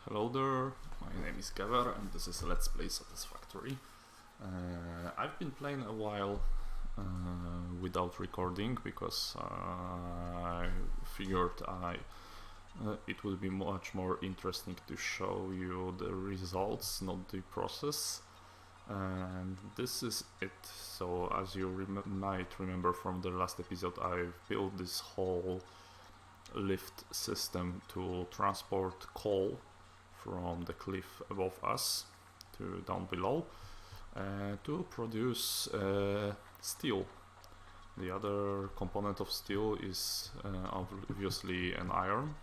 Hello there, my name is Kever and this is Let's Play Satisfactory. I've been playing a while without recording because I figured it would be much more interesting to show you the results, not the process. And this is it. So as you might remember from the last episode, I've built this whole lift system to transport coal from the cliff above us to down below to produce steel. The other component of steel is obviously an iron.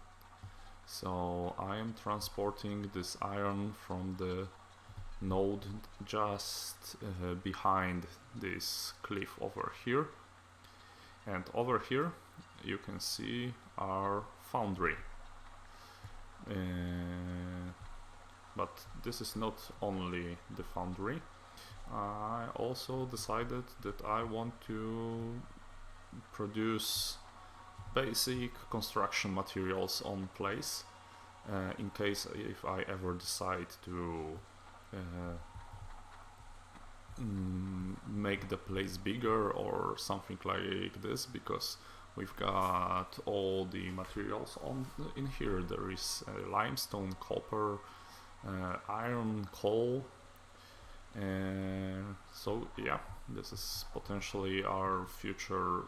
So I am transporting this iron from the node just behind this cliff over here. And over here you can see our foundry. But this is not only the foundry. I also decided that I want to produce basic construction materials on place in case if I ever decide to make the place bigger or something like this, because we've got all the materials in here. There is limestone, copper, iron, coal, so yeah, this is potentially our future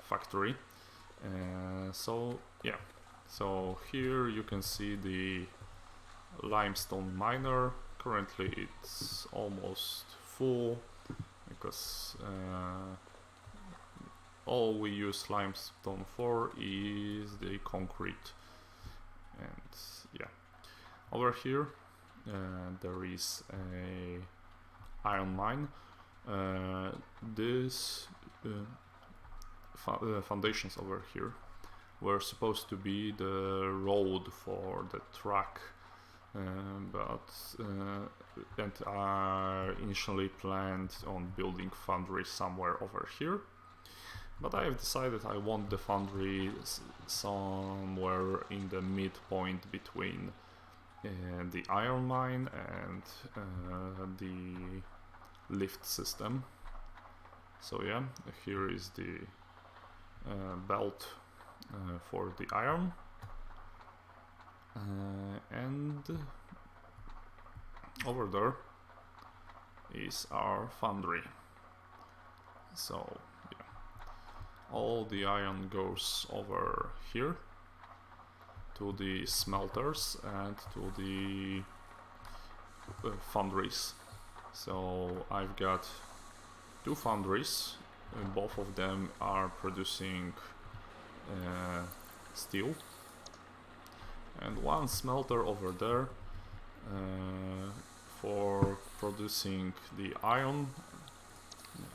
factory. So yeah, so here you can see the limestone miner. Currently it's almost full because all we use limestone for is the concrete. And yeah, over here there is a iron mine. This foundations over here were supposed to be the road for the truck, but I initially planned on building foundry somewhere over here. But I have decided I want the foundry somewhere in the midpoint between the iron mine and the lift system. So yeah, here is the belt for the iron, and over there is our foundry. So yeah, all the iron goes over here to the smelters and to the foundries. So I've got two foundries, both of them are producing steel, and one smelter over there for producing the iron.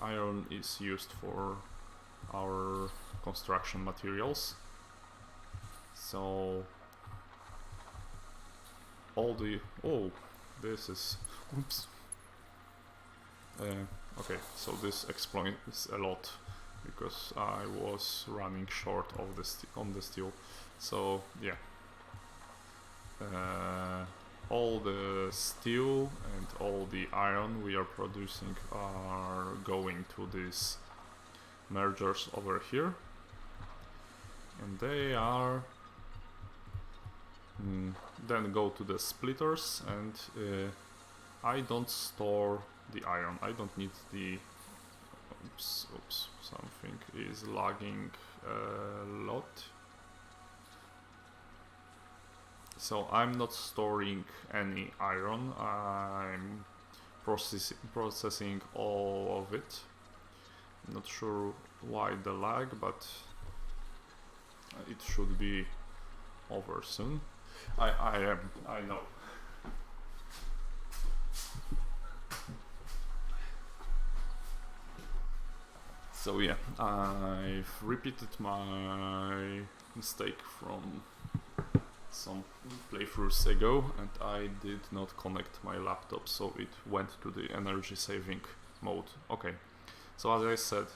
Iron is used for our construction materials. So all the this is oops. Okay, so this explains a lot because I was running short of the steel. So yeah, all the steel and all the iron we are producing are going to these mergers over here, and they are then go to the splitters. And I don't store the iron. I don't need the oops, something is lagging a lot. So I'm not storing any iron. I'm processing all of it. Not sure why the lag, but it should be over soon. I know. So yeah, I've repeated my mistake from some playthroughs ago, and I did not connect my laptop, so it went to the energy saving mode. Okay, so as I said,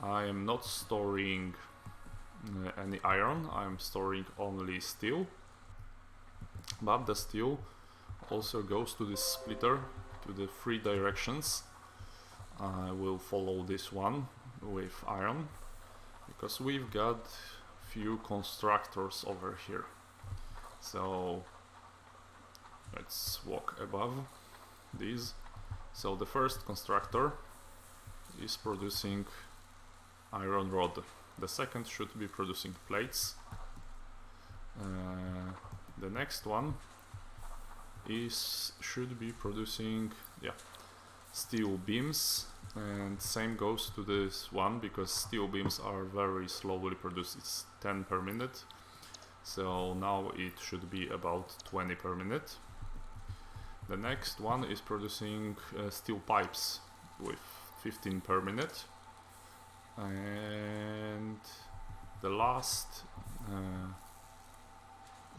I am not storing any iron, I'm storing only steel. but the steel also goes to this splitter, to the 3 directions. I will follow this one with iron, because we've got few constructors over here. So let's walk above these. So the first constructor is producing iron rod. The second should be producing plates. The next one should be producing steel beams, and same goes to this one, because steel beams are very slowly produced. It's 10 per minute, so now it should be about 20 per minute. The next one is producing steel pipes with 15 per minute, and the last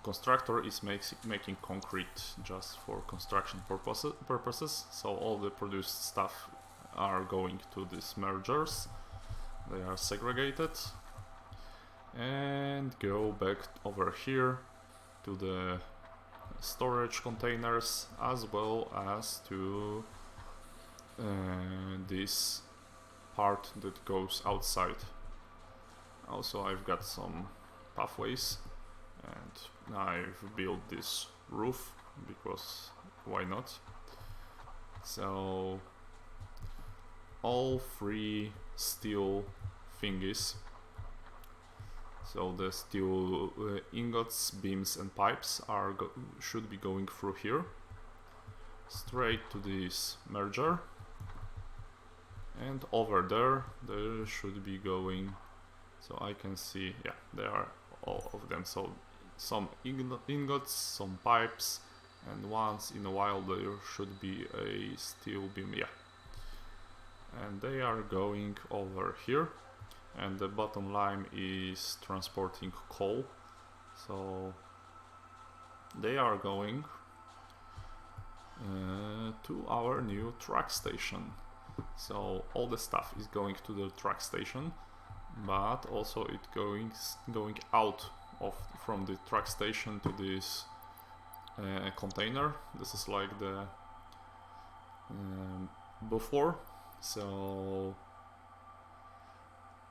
constructor is making concrete just for construction purposes. So all the produced stuff are going to these mergers. They are segregated and go back over here to the storage containers, as well as to this part that goes outside. Also, I've got some pathways, and I've built this roof because why not? So all 3 steel thingies, so the steel ingots, beams and pipes should be going through here straight to this merger, and over there they should be going, so I can see, yeah, there are all of them. So some ingots, some pipes, and once in a while there should be a steel beam, yeah, and they are going over here. And the bottom line is transporting coal, so they are going to our new truck station. So all the stuff is going to the truck station, but also it going out from the truck station to this container. This is like the before, so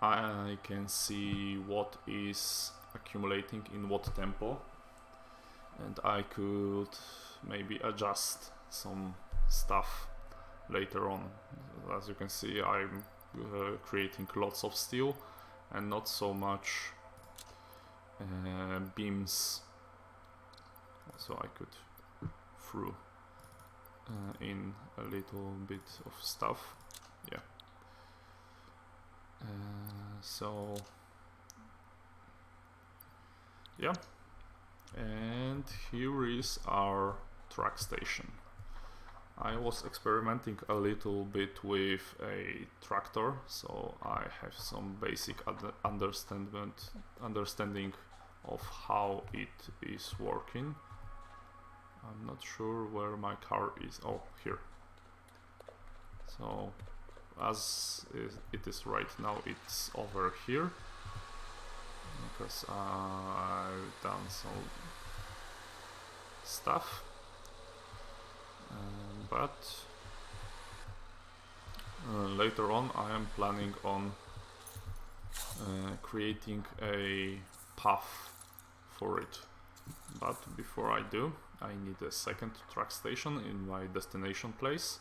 I can see what is accumulating in what tempo, and I could maybe adjust some stuff later on. As you can see, I'm creating lots of steel and not so much beams, so I could throw in a little bit of stuff, yeah. So yeah, and here is our truck station. I was experimenting a little bit with a tractor, so I have some basic understanding of how it is working. I'm not sure where my car is. Oh, here. So as it is right now, it's over here, because I've done some stuff, but later on I am planning on creating a path for it. But before I do, I need a second truck station in my destination place.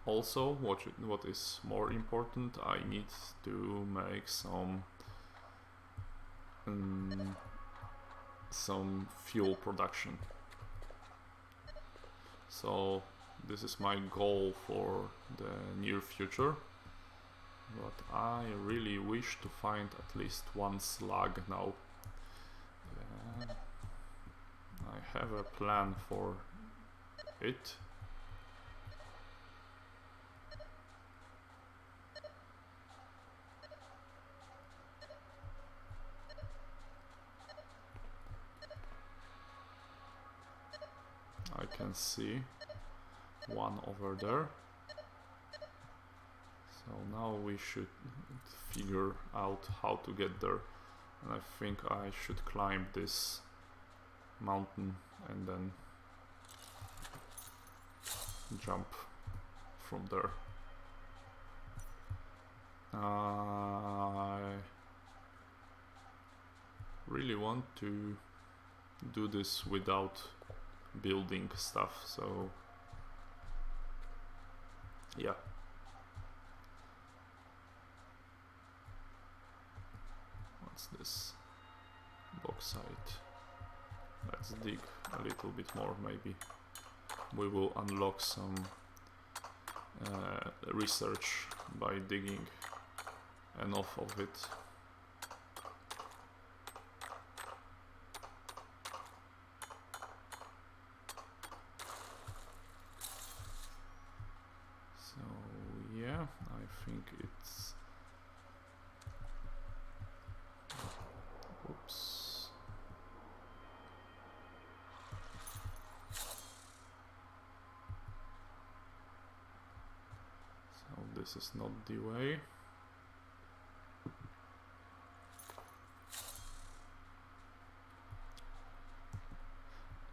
Also, what is more important, I need to make some fuel production. So this is my goal for the near future, but I really wish to find at least one slug now. I have a plan for it. I can see one over there. So now we should figure out how to get there. And I think I should climb this mountain and then jump from there. I really want to do this without building stuff, so yeah. What's this? Bauxite. Let's dig a little bit more, maybe. We will unlock some research by digging enough of it. So yeah, I think it's... Oops. So this is not the way.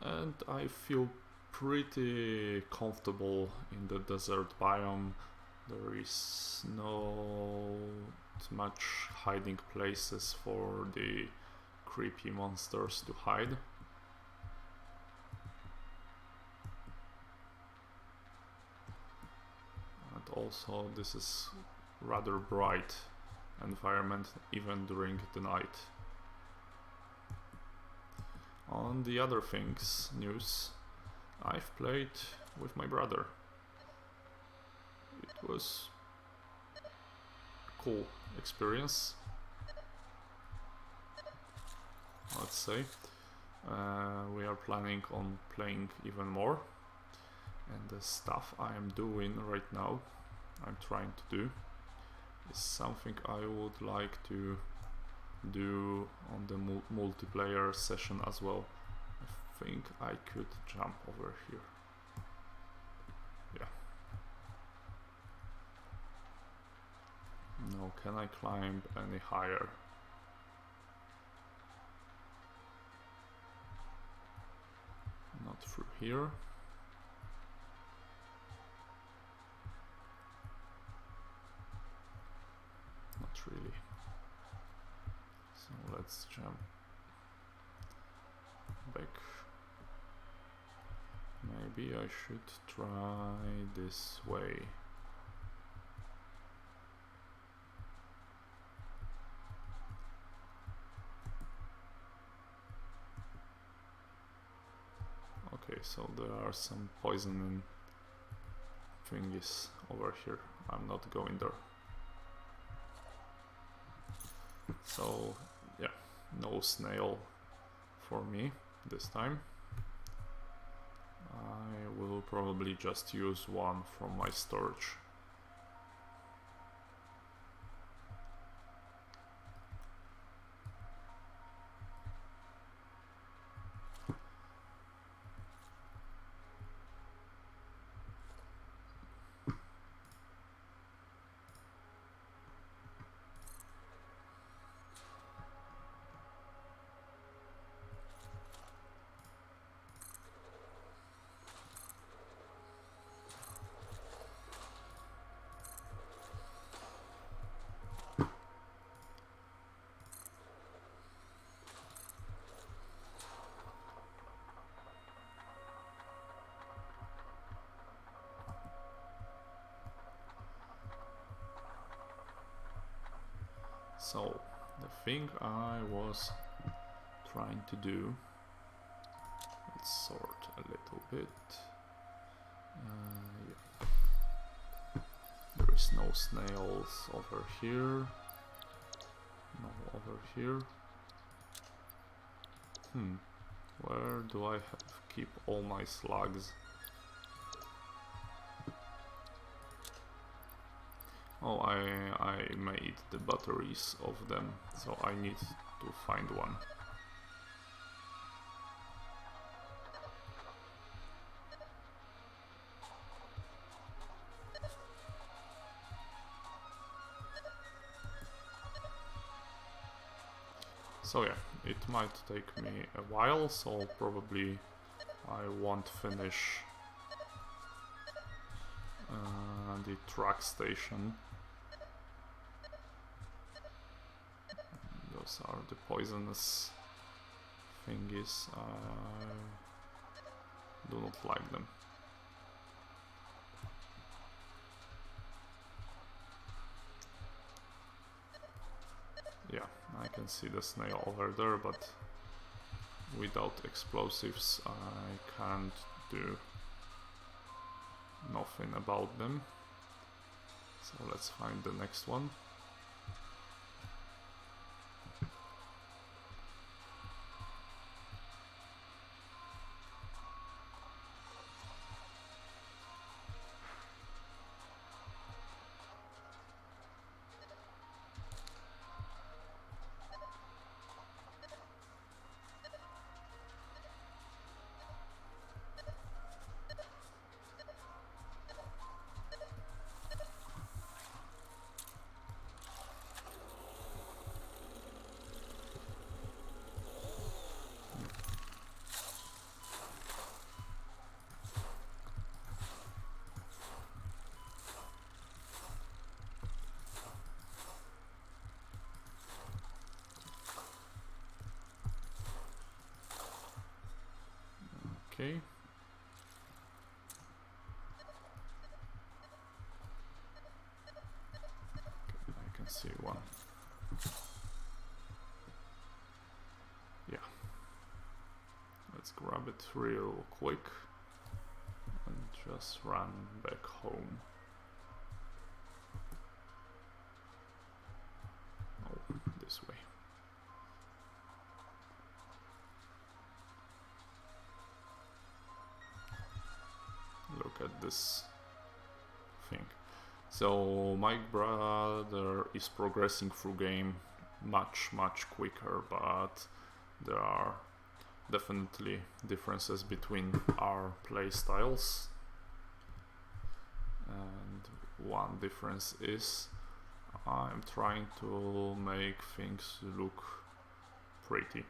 And I feel pretty comfortable in the desert biome. There is not much hiding places for the creepy monsters to hide. And also this is rather bright environment even during the night. On the other things, news, I've played with my brother. It was a cool experience, let's say. We are planning on playing even more, and the stuff I am doing right now, I'm trying to do, is something I would like to do on the multiplayer session as well. I think I could jump over here. Yeah. No, can I climb any higher? Not through here. Not really. So let's jump back. Maybe I should try this way. Okay, so there are some poisoning thingies over here. I'm not going there. So yeah, no snail for me this time. I will probably just use one from my storage. So, the thing I was trying to do, let's sort a little bit. Yeah. There is no snails over here, no over here. Where do I keep all my slugs? Oh, I made the batteries of them, so I need to find one. So yeah, it might take me a while, so probably I won't finish the track station. Those are the poisonous thingies. I do not like them. Yeah, I can see the snail over there, but without explosives I can't do nothing about them. So let's find the next one. Okay. I can see one. Yeah. Let's grab it real quick and just run back home. Oh, this way. Look at this thing. So my brother is progressing through game much quicker, but there are definitely differences between our play styles. And one difference is I'm trying to make things look pretty.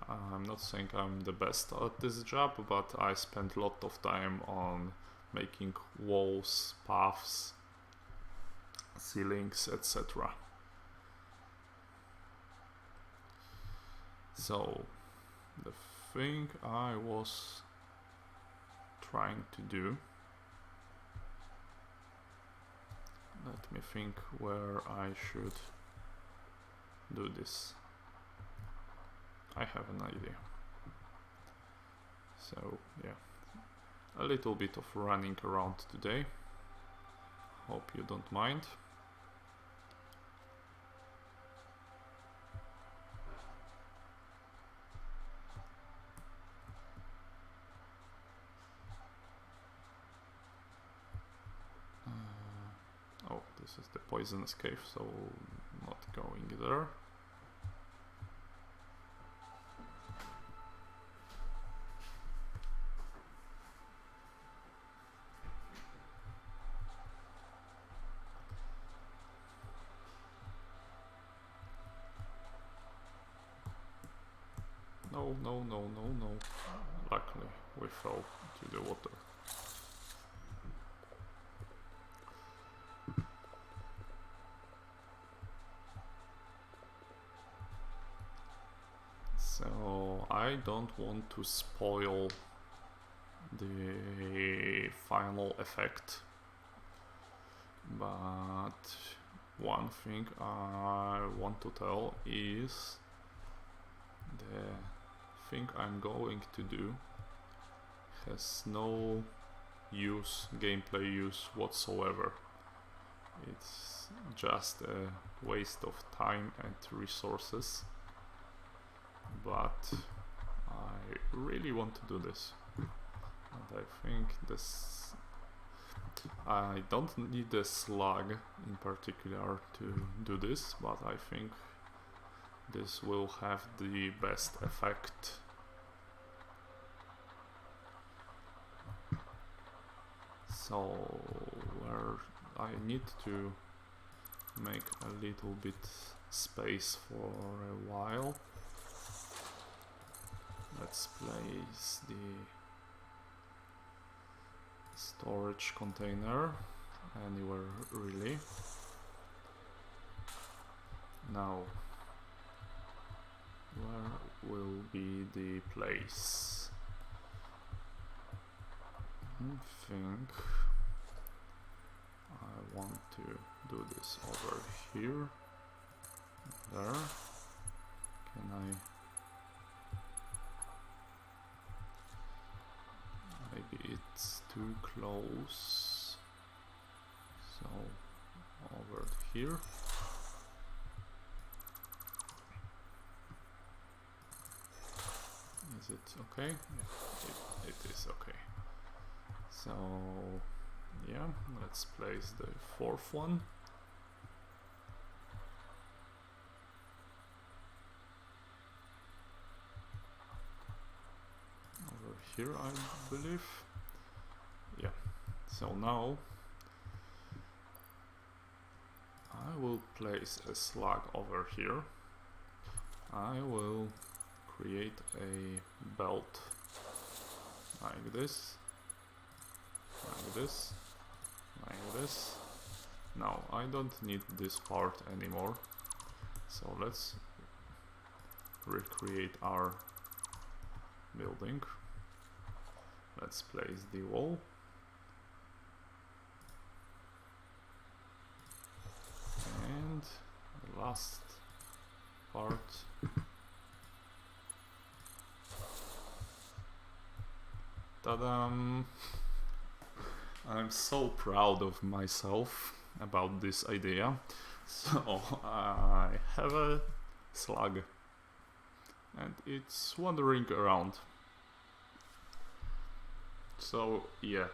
I'm not saying I'm the best at this job, but I spend a lot of time on making walls, paths, ceilings, etc. So the thing I was trying to do, let me think where I should do this. I have an idea. So yeah, a little bit of running around today. Hope you don't mind. Oh, this is the poisonous cave, so not going there. No. Luckily, we fell to the water. So I don't want to spoil the final effect, but one thing I want to tell is the thing I'm going to do has no gameplay use whatsoever. It's just a waste of time and resources, but I really want to do this, and I think I don't need a slug in particular to do this, but I think this will have the best effect. So where I need to make a little bit space for a while. Let's place the storage container anywhere really. Now, where will be the place? I think I want to do this over here. There. Can I? Maybe it's too close. So over here. Is it okay? Yeah, it is okay. So yeah, let's place the fourth one. Over here, I believe. Yeah, so now I will place a slug over here. I will create a belt like this, like this, like this. Now I don't need this part anymore, so let's recreate our building. Let's place the wall. And the last part. Ta-dam! I'm so proud of myself about this idea. So I have a slug and it's wandering around. So yeah.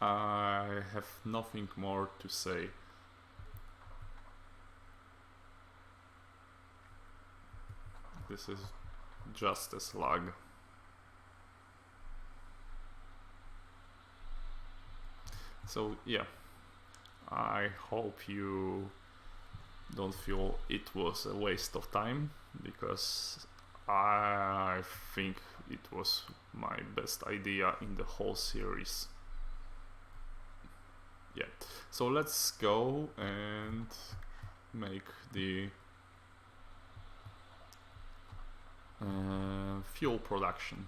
I have nothing more to say. This is just a slug. So yeah, I hope you don't feel it was a waste of time, because I think it was my best idea in the whole series. Yeah, so let's go and make the fuel production.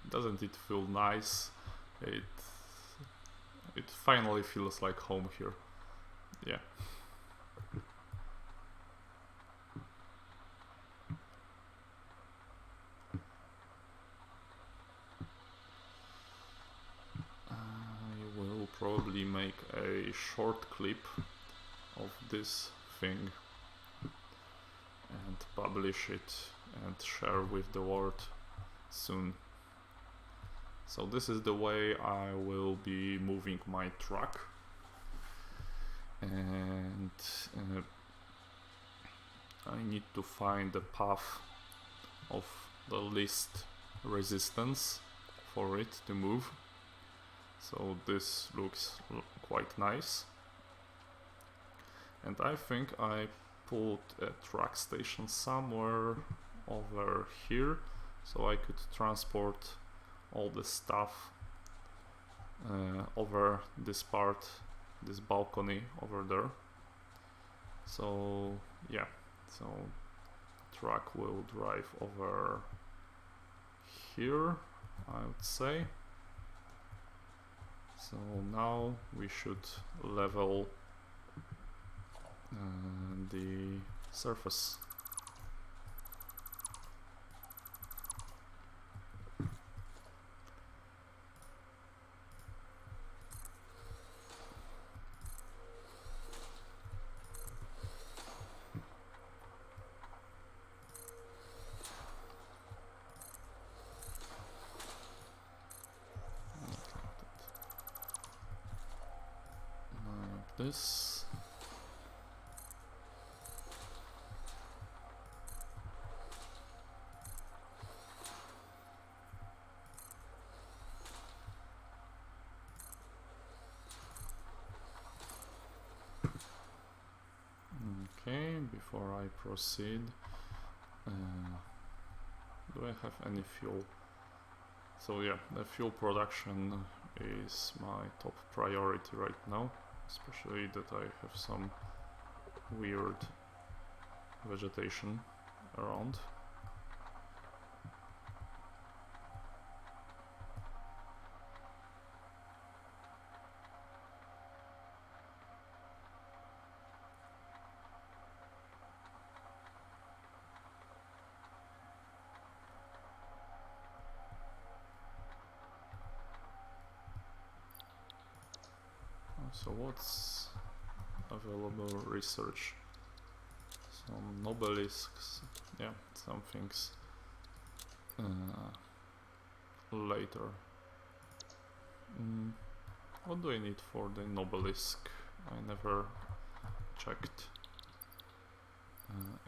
Doesn't it feel nice? It finally feels like home here. Yeah. I will probably make a short clip of this thing and publish it and share with the world soon. So this is the way I will be moving my truck, and I need to find the path of the least resistance for it to move. So this looks quite nice, and I think I put a truck station somewhere over here so I could transport all the stuff over this part, this balcony over there. So yeah, so truck will drive over here, I would say. So now we should level the surface. Like this. Okay, before I proceed, do I have any fuel? So yeah, the fuel production is my top priority right now, especially that I have some weird vegetation around. So what's available? Research. Some obelisks, yeah, some things later. What do I need for the obelisk? I never checked.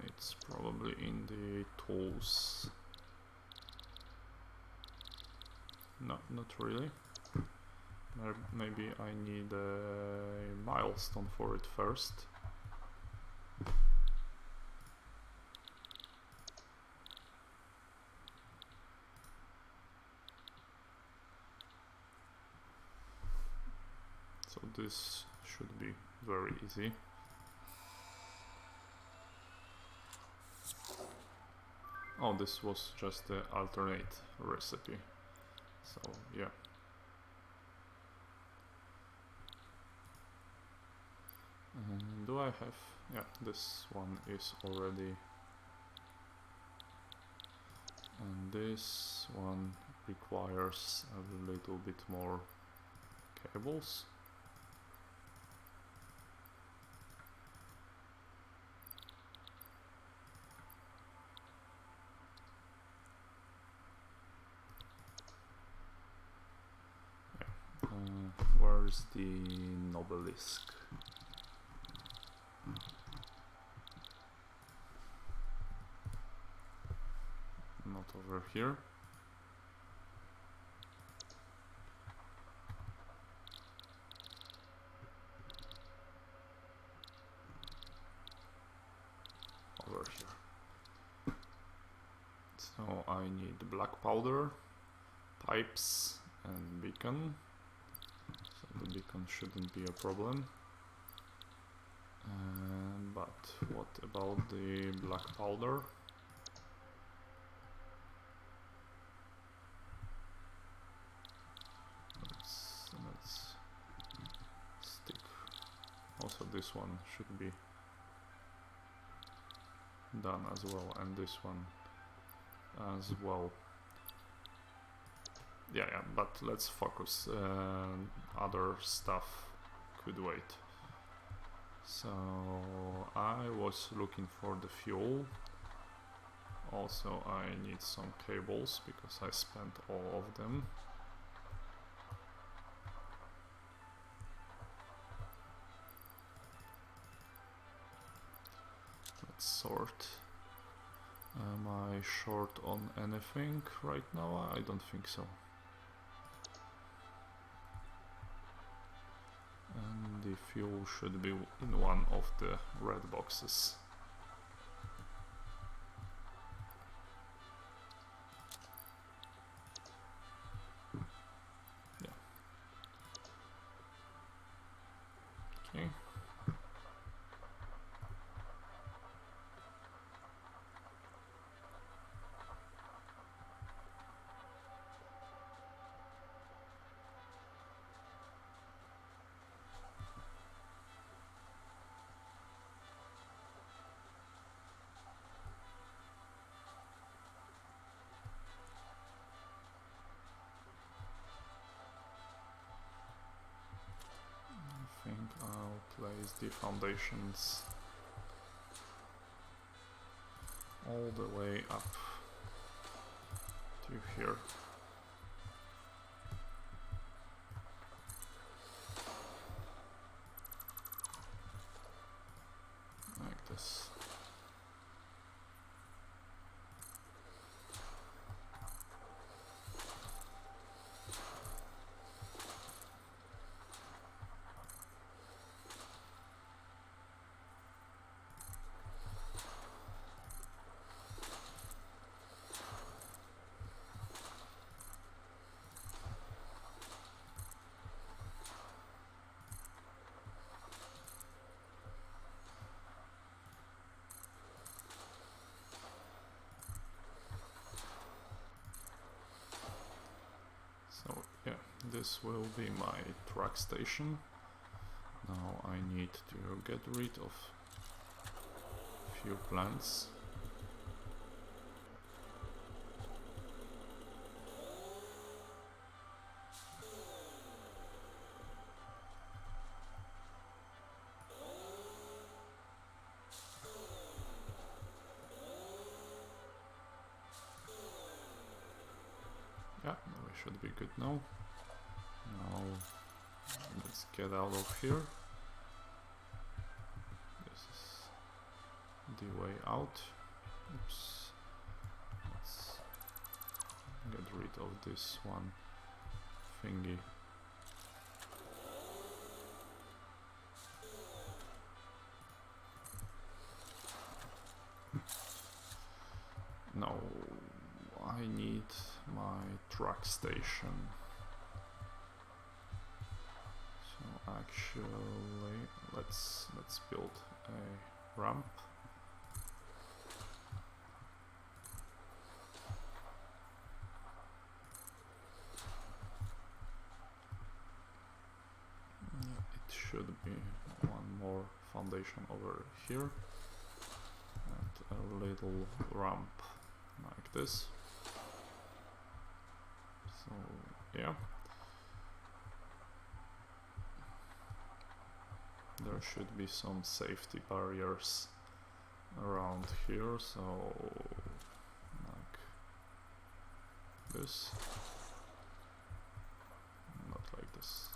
It's probably in the tools. No, not really. Maybe I need a milestone for it first. So this should be very easy. Oh, this was just the alternate recipe. So yeah. Do I have... yeah, this one is already... and this one requires a little bit more cables. Yeah. Where's the obelisk? Not over here. Over here. So I need black powder, pipes and beacon. So the beacon shouldn't be a problem. But what about the black powder? Let's stick. Also this one should be done as well, and this one as well. Yeah, but let's focus. Other stuff could wait. So I was looking for the fuel. Also I need some cables because I spent all of them. Let's sort. Am I short on anything right now? I don't think so. And the fuel should be in one of the red boxes. Yeah. Okay. I think I'll place the foundations all the way up to here. Like this. this will be my truck station. Now I need to get rid of few plants. Yeah, we should be good now. Now let's get out of here. This is the way out. Oops. Let's get rid of this one thingy. Now I need my truck station. So actually let's build a ramp. It should be one more foundation over here and a little ramp like this. So yeah, there should be some safety barriers around here, so like this, not like this.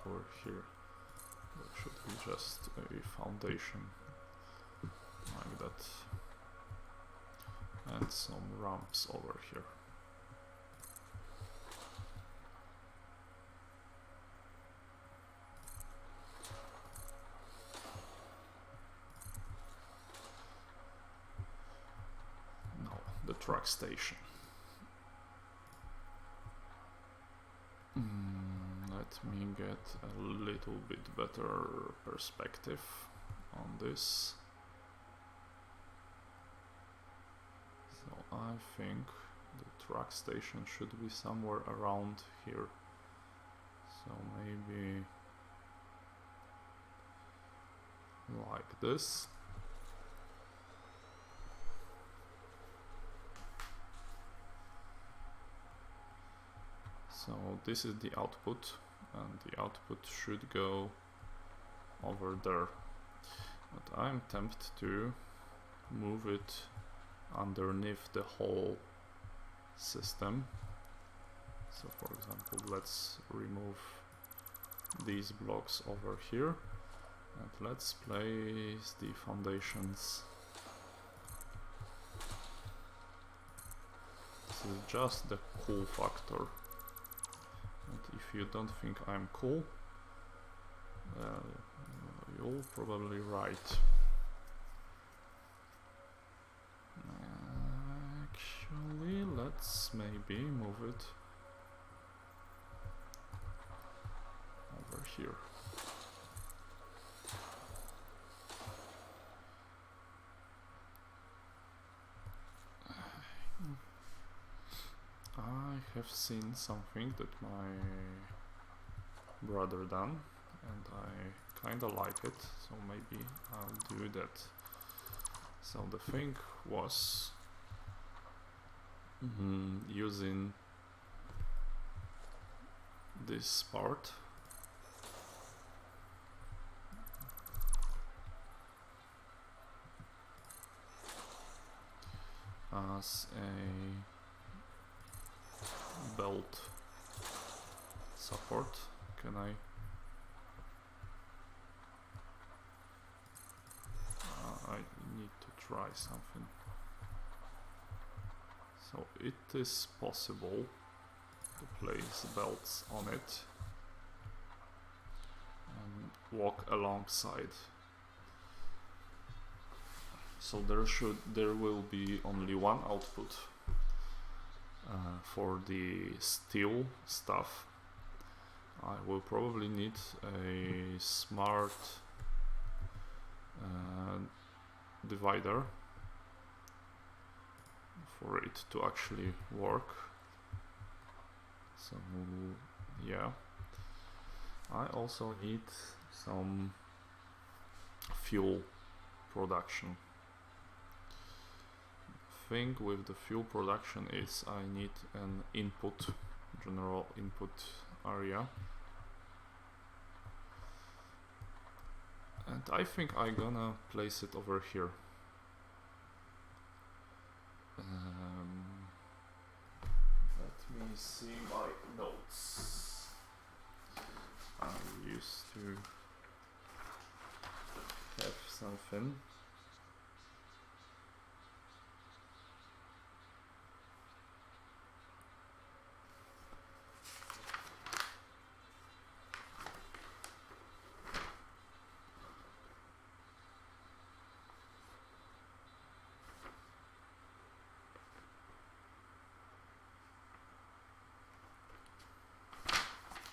Over here there should be just a foundation like that and some ramps over here. Now the truck station. Let me get a little bit better perspective on this. So I think the truck station should be somewhere around here. So maybe like this. So this is the output, and the output should go over there. But I'm tempted to move it underneath the whole system. So for example, let's remove these blocks over here and let's place the foundations. This is just the cool factor. And if you don't think I'm cool, you're probably right. Actually, let's maybe move it over here. I have seen something that my brother done and I kinda like it, so maybe I'll do that. So the thing was using this part as a belt support. Can I need to try something. So it is possible to place belts on it and walk alongside. So there will be only one output for the steel stuff. I will probably need a smart divider for it to actually work. So yeah, I also need some fuel production. Thing with the fuel production is I need an input, general input area, and I think I'm gonna place it over here. Let me see my notes. I used to have something.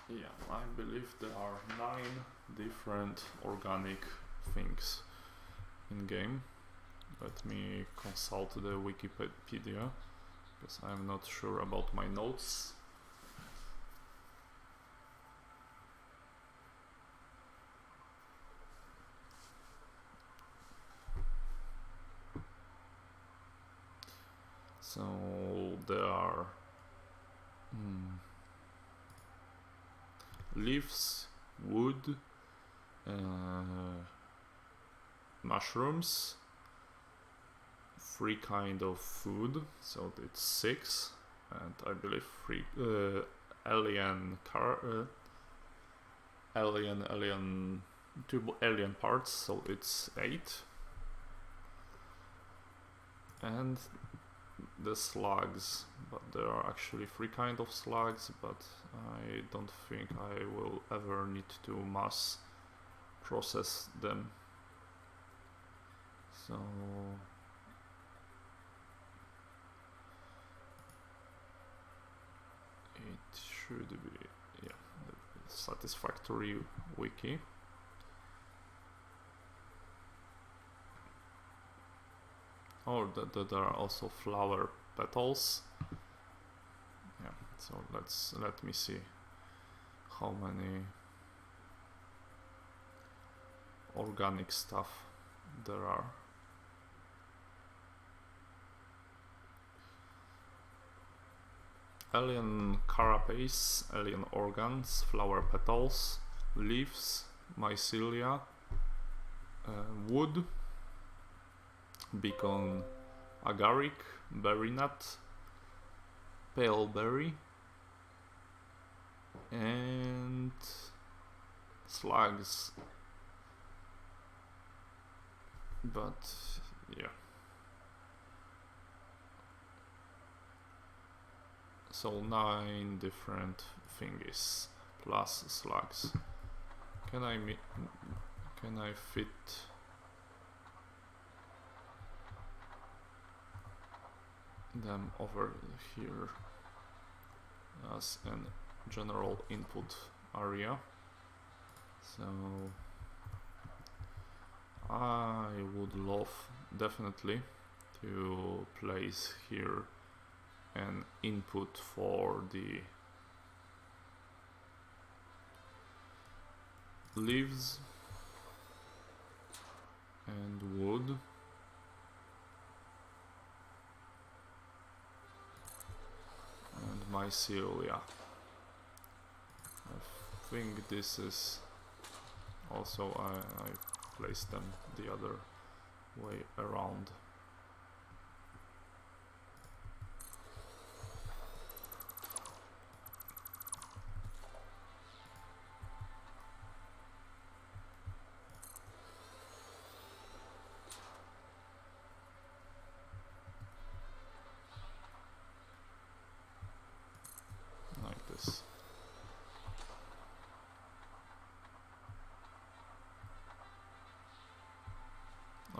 Yeah, I believe there are 9 different organic things in game. Let me consult the Wikipedia because I'm not sure about my notes. So there are leaves, wood, mushrooms, 3 kind of food, so it's 6, and I believe 3 two alien parts, so it's 8, and the slugs, but there are actually 3 kind of slugs, but I don't think I will ever need to mass process them. So it should be, yeah, the Satisfactory wiki. Oh, there are also flower petals. Yeah, so let me see how many organic stuff there are. Alien carapace, alien organs, flower petals, leaves, mycelia, wood, beacon agaric, berry nut, pale berry, and slugs. But yeah. So 9 different thingies plus slugs. Can I fit them over here as an general input area? So I would love definitely to place here an input for the leaves and wood, and mycelia. I think this is also I placed them the other way around.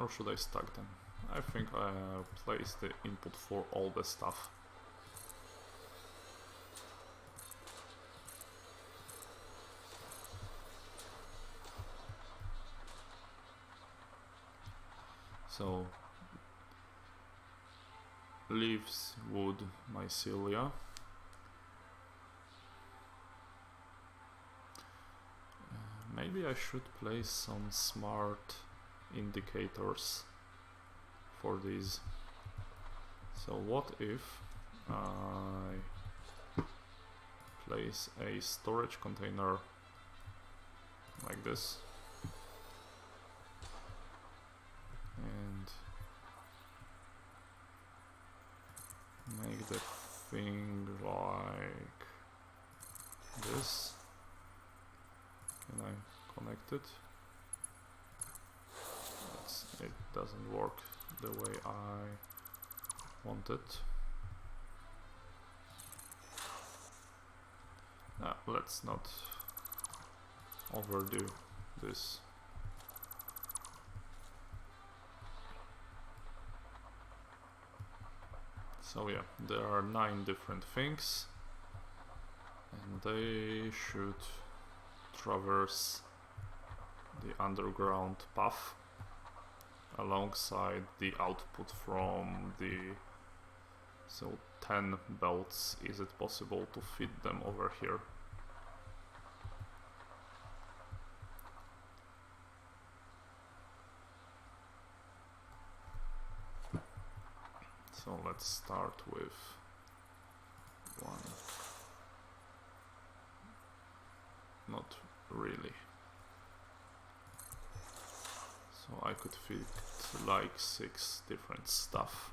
or should I stack them? I think I place the input for all the stuff. So leaves, wood, mycelia. Maybe I should place some smart indicators for these. So what if I place a storage container like this and make the thing like this? Can I connect it? It doesn't work the way I want it. Let's not overdo this. So yeah, there are 9 different things, and they should traverse the underground path alongside the output from the... So 10 belts, is it possible to fit them over here? So let's start with 1. Not really. So I could fit like 6 different stuff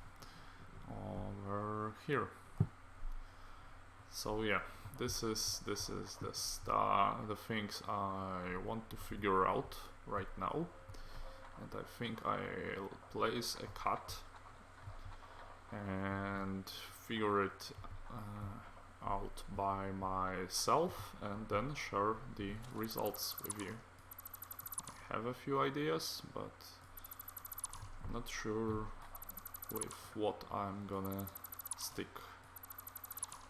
over here. So yeah, this is the things I want to figure out right now, and I think I'll place a cut and figure it out by myself and then share the results with you. I have a few ideas, but I'm not sure with what I'm gonna stick.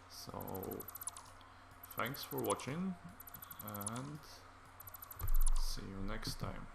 So thanks for watching and see you next time.